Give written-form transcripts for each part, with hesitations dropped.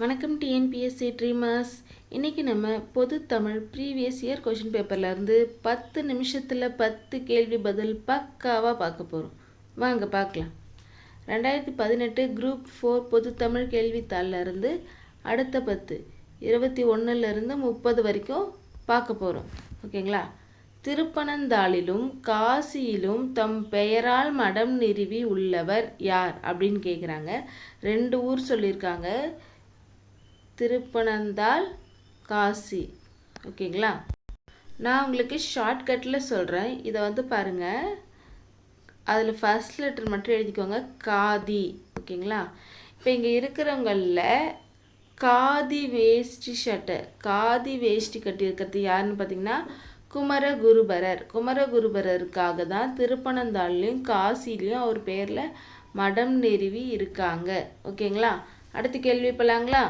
வணக்கம் TNPSC dreamers. இன்றைக்கி நம்ம பொது தமிழ் ப்ரீவியஸ் இயர் கொஷின் பேப்பர்லேருந்து 10 நிமிஷத்தில் 10 கேள்வி பதில் பக்காவாக பார்க்க போகிறோம். வாங்க பார்க்கலாம். 2018 குரூப் 4 பொது தமிழ் கேள்வித்தாளிலிருந்து அடுத்த 10 21லேருந்து 30 வரைக்கும் பார்க்க போகிறோம். ஓகேங்களா? திருப்பனந்தாளிலும் காசியிலும் தம் பெயரால் மடம் நிறுவி உள்ளவர் யார் அப்படின்னு கேட்குறாங்க. 2 ஊர் சொல்லியிருக்காங்க, திருப்பனந்தாள், காசி. ஓகேங்களா? நான் உங்களுக்கு ஷார்ட்கட்டில் சொல்கிறேன். இதை பாருங்கள். அதில் ஃபர்ஸ்ட் லெட்டர் மட்டும் எழுதிக்கோங்க, காதி. ஓகேங்களா? இப்போ இங்கே இருக்கிறவங்களில் காதி வேஷ்டி ஷர்ட்டை, காதி வேஷ்டி கட்டி இருக்கிறது யாருன்னு பார்த்தீங்கன்னா குமரகுருபரர். குமரகுருபரருக்காக தான் திருப்பனந்தாள்லையும் காசிலையும் அவர் பேரில் மடம் நிறுவி இருக்காங்க. ஓகேங்களா? அடுத்த கேள்வி போலாங்களா?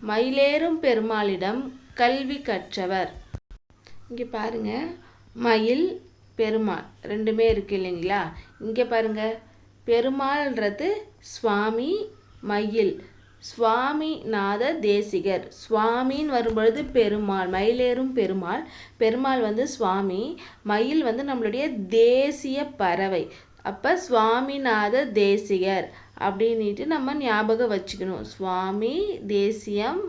மயிலேறும் பெருமாளிடம் கல்வி கற்றவர். இங்கே பாருங்க, மயில் பெருமாள் ரெண்டுமே இருக்கு இல்லைங்களா? இங்கே பாருங்க, பெருமாள்ன்றது சுவாமி, மயில் சுவாமிநாத தேசிகர். சுவாமின்னு வரும்பொழுது பெருமாள், மயிலேறும் பெருமாள். பெருமாள் சுவாமி, மயில் நம்மளுடைய தேசிய பறவை. அப்போ சுவாமிநாத தேசிகர் அப்படின்ட்டு நம்ம ஞாபகம் வச்சுக்கணும். சுவாமி தேசியம்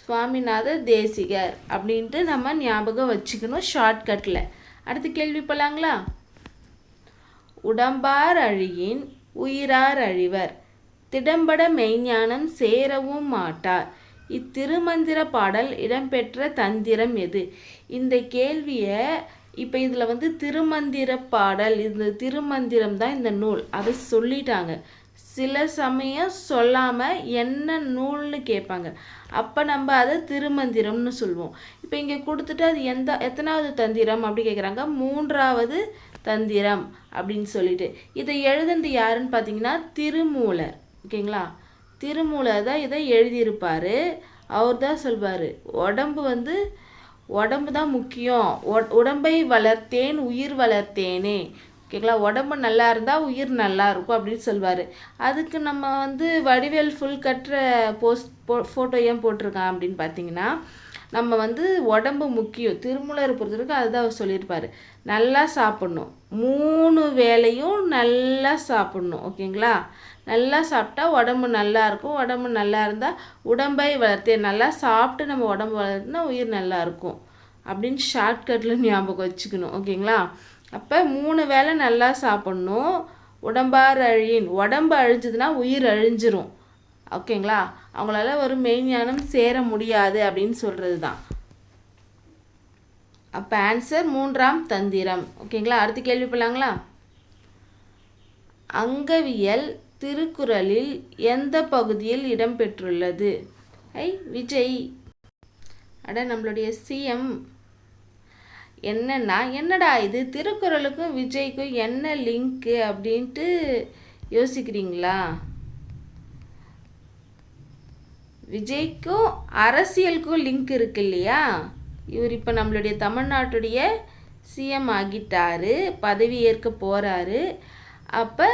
சுவாமிநாத தேசிகர் அப்படின்ட்டு நம்ம ஞாபகம் வச்சுக்கணும் ஷார்ட்கட்டில். அடுத்த கேள்வி போலாங்களா? உடம்பார் அழியின் உயிரார் அழிவர், திடம்பட மெய்ஞானம் சேரவும் மாட்டார். இத்திருமந்திர பாடல் இடம்பெற்ற தந்திரம் எது? இந்த கேள்வியை இப்போ இதில் திருமந்திர பாடல், இந்த திருமந்திரம் தான் இந்த நூல், அதை சொல்லிட்டாங்க. சில சமயம் சொல்லாமல் என்ன நூல்னு கேட்பாங்க. அப்போ நம்ம அதை திருமந்திரம்னு சொல்லுவோம். இப்போ இங்கே கொடுத்துட்டு அது எத்தனாவது தந்திரம் அப்படி கேட்குறாங்க. 3வது தந்திரம் அப்படின்னு சொல்லிட்டு இதை எழுதுனது யாருன்னு பார்த்தீங்கன்னா திருமூலர். ஓகேங்களா? திருமூலர் தான் இதை எழுதியிருப்பார். அவர் தான் சொல்வார், உடம்பு தான் முக்கியம், உடம்பை வளர்த்தேன் உயிர் வளர்த்தேனே. ஓகேங்களா? உடம்பு நல்லா இருந்தால் உயிர் நல்லா இருக்கும் அப்படின்னு சொல்வார். அதுக்கு நம்ம வடிவேல் ஃபுல் கட்டுற ஃபோட்டோ ஏன் போட்டிருக்கான் அப்படின்னு பார்த்தீங்கன்னா, நம்ம உடம்பு முக்கியம். திருமூலரை பொறுத்தவரைக்கும் அதுதான் அவர் சொல்லியிருப்பார். நல்லா சாப்பிட்ணும், 3 வேளையும் நல்லா சாப்பிட்ணும். ஓகேங்களா? நல்லா சாப்பிட்டா உடம்பு நல்லா இருக்கும். உடம்பு நல்லா இருந்தால் உடம்பை வளர்த்தே, நல்லா சாப்பிட்டு நம்ம உடம்பு வளர்த்துனா உயிர் நல்லா இருக்கும் அப்படின்னு ஷார்ட்கட்டில் ஞாபகம் வச்சுக்கணும். ஓகேங்களா? அப்போ 3 வேளை நல்லா சாப்பிட்ணும். உடம்பார் அழியின், உடம்பு அழிஞ்சதுன்னா உயிர் அழிஞ்சிரும். ஓகேங்களா? அவங்களால ஒரு மெய்ஞானம் சேர முடியாது அப்படின்னு சொல்கிறது தான். அப்போ ஆன்சர் 3ஆம் தந்திரம். ஓகேங்களா? அடுத்த கேள்வி போலாங்களா? அங்கவியல் திருக்குறளில் எந்த பகுதியில் இடம்பெற்றுள்ளது? விஜய். நம்மளுடைய சிஎம். என்னடா இது திருக்குறளுக்கும் விஜய்க்கும் என்ன லிங்க்கு அப்படின்ட்டு யோசிக்கிறீங்களா? விஜய்க்கும் அரசியலுக்கும் லிங்க் இருக்கு இல்லையா? இவர் இப்போ நம்மளுடைய தமிழ்நாட்டுடைய சிஎம் ஆகிட்டாரு, பதவி ஏற்க போகிறாரு. அப்போ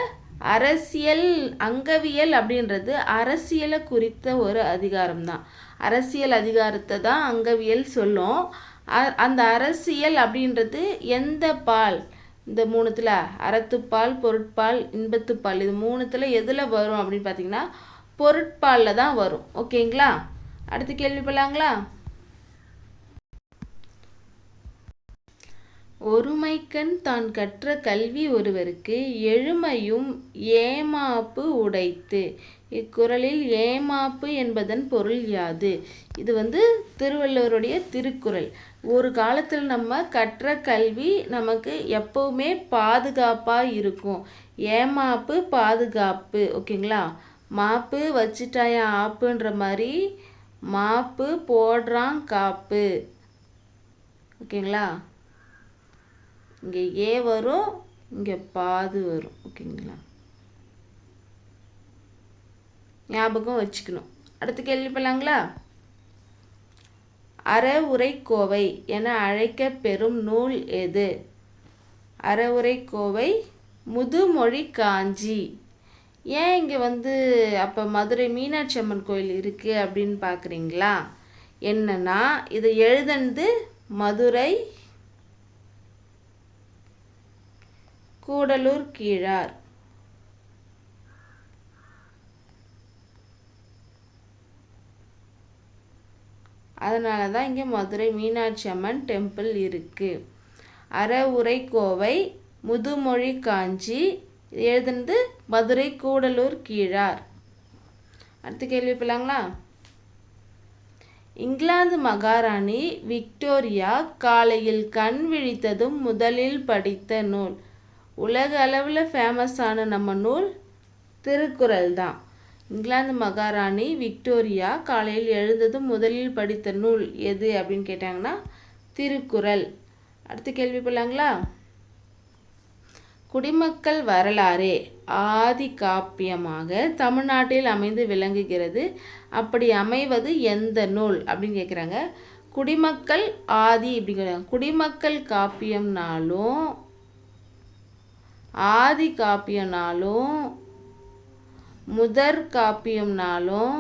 அரசியல், அங்கவியல் அப்படின்றது அரசியலை குறித்த ஒரு அதிகாரம் தான். அரசியல் அதிகாரத்தை தான் அங்கவியல் சொல்லும். அந்த அரசியல் அப்படின்றது எந்த பால், இந்த 3த்தில் அறத்துப்பால், பொருட்பால், இன்பத்துப்பால், இது 3த்தில் எதில் வரும் அப்படின்னு பார்த்தீங்கன்னா பொருட்பாலில் தான் வரும். ஓகேங்களா? அடுத்த கேள்வி போலாங்களா? ஒருமைக்கண் தான் கற்ற கல்வி ஒருவருக்கு எழுமையும் ஏமாப்பு உடைத்து. இக்குறளில் ஏமாப்பு என்பதன் பொருள் யாது? இது திருவள்ளுவருடைய திருக்குறள். ஒரு காலத்தில் நம்ம கற்ற கல்வி நமக்கு எப்பவுமே பாதுகாப்பாக இருக்கும். ஏமாப்பு பாதுகாப்பு. ஓகேங்களா? மாப்பு வச்சிட்டாயா ஆப்புன்ற மாதிரி மாப்பு போடுறான் காப்பு. ஓகேங்களா? இங்கே ஏ வரும், இங்கே பாது வரும். ஓகேங்களா? ஞாபகம் வச்சுக்கணும். அடுத்த கேள்வி போலாங்களா? அறவுரைக்கோவை என அழைக்க பெறும் நூல் எது? அறவுரை கோவை முதுமொழி காஞ்சி. ஏன் இங்கே அப்போ மதுரை மீனாட்சி அம்மன் கோயில் இருக்குது அப்படின்னு பார்க்குறீங்களா? என்னன்னா இதை எழுதுனது மதுரை கூடலூர் கீழார். அதனால தான் இங்கே மதுரை மீனாட்சி அம்மன் டெம்பிள் இருக்குது. அறவுரை கோவை முதுமொழி காஞ்சி எழுதுனது மதுரை கூடலூர் கீழார். அடுத்த கேள்வி போலாங்களா? இங்கிலாந்து மகாராணி விக்டோரியா காலையில் கண் விழித்ததும் முதலில் படித்த நூல். உலக அளவில் ஃபேமஸான நம்ம நூல் திருக்குறள் தான். இங்கிலாந்து மகாராணி விக்டோரியா காலையில் எழுந்ததும் முதலில் படித்த நூல் எது அப்படின்னு கேட்டாங்கன்னா திருக்குறள். அடுத்த கேள்வி போலாங்களா? குடிமக்கள் வரலாறே ஆதி காப்பியமாக தமிழ்நாட்டில் அமைந்து விளங்குகிறது. அப்படி அமைவது எந்த நூல் அப்படின்னு கேட்குறாங்க. குடிமக்கள் ஆதி அப்படிங்கிறாங்க. குடிமக்கள் காப்பியம்னாலும் ஆதி காப்பியம்னாலும் முதற் காப்பியம்னாலும்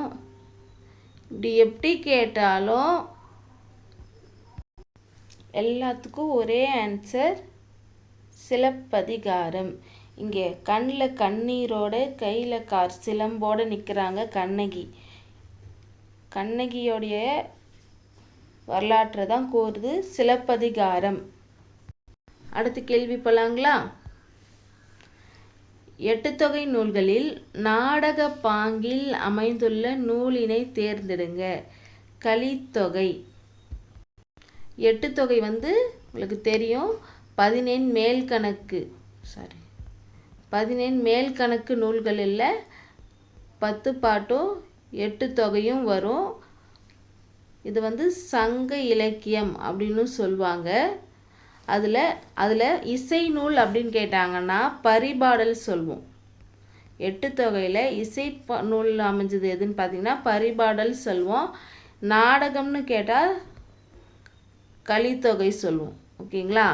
இப்படி எப்படி கேட்டாலும் எல்லாத்துக்கும் ஒரே ஆன்சர் சிலப்பதிகாரம். இங்கே கண்ணில் கண்ணீரோட கையில் சிலம்போடு நிற்கிறாங்க கண்ணகி. கண்ணகியோடைய வரலாற்றை தான் கூறுது சிலப்பதிகாரம். அடுத்த கேள்வி போலாங்களா? 8 தொகை நூல்களில் நாடக பாங்கில் அமைந்துள்ள நூலினை தேர்ந்தெடுங்க. கலித்தொகை. 8 தொகை உங்களுக்கு தெரியும் 14 மேல்கணக்கு நூல்களில் 10 பாட்டும் 8 தொகையும் வரும். இது சங்க இலக்கியம் அப்படின்னு சொல்லுவாங்க. அதில் இசை நூல் அப்படின்னு கேட்டாங்கன்னா பரிபாடல் சொல்வோம். 8 தொகையில் இசை நூல் அமைஞ்சது எதுன்னு பார்த்தீங்கன்னா பரிபாடல் சொல்வோம். நாடகம்னு கேட்டால் கலித்தொகை சொல்லுவோம். ஓகேங்களா?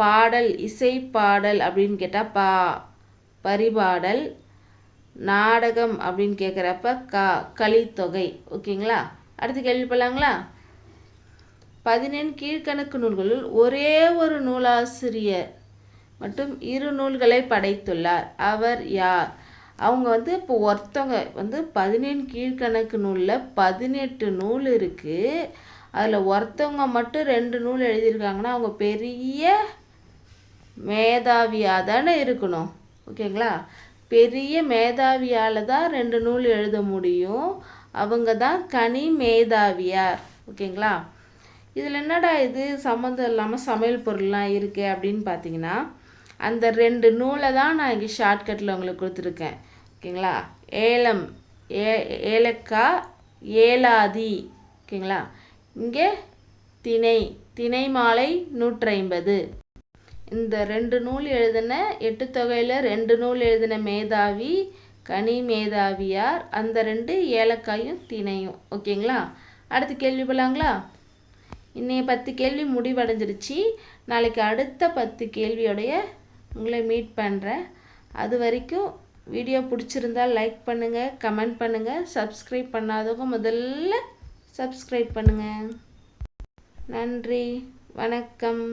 பாடல் இசை பாடல் அப்படின்னு கேட்டால் பரிபாடல். நாடகம் அப்படின்னு கேட்குறப்ப கலித்தொகை. ஓகேங்களா? அடுத்து கேள்வி போலாங்களா? 14 கீழ்கணக்கு நூல்களுள் ஒரே ஒரு நூலாசிரியர் மட்டும் 2 நூல்களை படைத்துள்ளார். அவர் யார்? அவங்க இப்போ ஒருத்தவங்க 14 கீழ்கணக்கு நூலில் 18 நூல் இருக்குது. அதில் ஒருத்தவங்க மட்டும் 2 நூல் எழுதியிருக்காங்கன்னா அவங்க பெரிய மேதாவியாக தானே இருக்கணும். ஓகேங்களா? பெரிய மேதாவியால் தான் 2 நூல் எழுத முடியும். அவங்க தான் கனி மேதாவியார். ஓகேங்களா? இதில் என்னடா இது சம்மந்தம் இல்லாமல் சமையல் பொருள்லாம் இருக்குது அப்படின்னு பார்த்தீங்கன்னா அந்த 2 நூலை தான் நான் இங்கே ஷார்ட்கட்டில் உங்களுக்கு கொடுத்துருக்கேன். ஓகேங்களா? ஏலக்காய் ஏலாதி. ஓகேங்களா? இங்கே திணை மாலை 150. இந்த 2 நூல் எழுதின 8 தொகையில் 2 நூல் எழுதின மேதாவி கனி மேதாவியார். அந்த 2 ஏலக்காயும் திணையும். ஓகேங்களா? அடுத்த கேள்வி போலாங்களா? இன்னைய 10 கேள்வி முடிவடைஞ்சிருச்சு. நாளைக்கு அடுத்த 10 கேள்வியோடைய உங்களை மீட் பண்ணுறேன். அது வரைக்கும் வீடியோ பிடிச்சிருந்தால் லைக் பண்ணுங்கள், கமெண்ட் பண்ணுங்கள். சப்ஸ்கிரைப் பண்ணாதவங்க முதல்ல சப்ஸ்கிரைப் பண்ணுங்கள். நன்றி, வணக்கம்.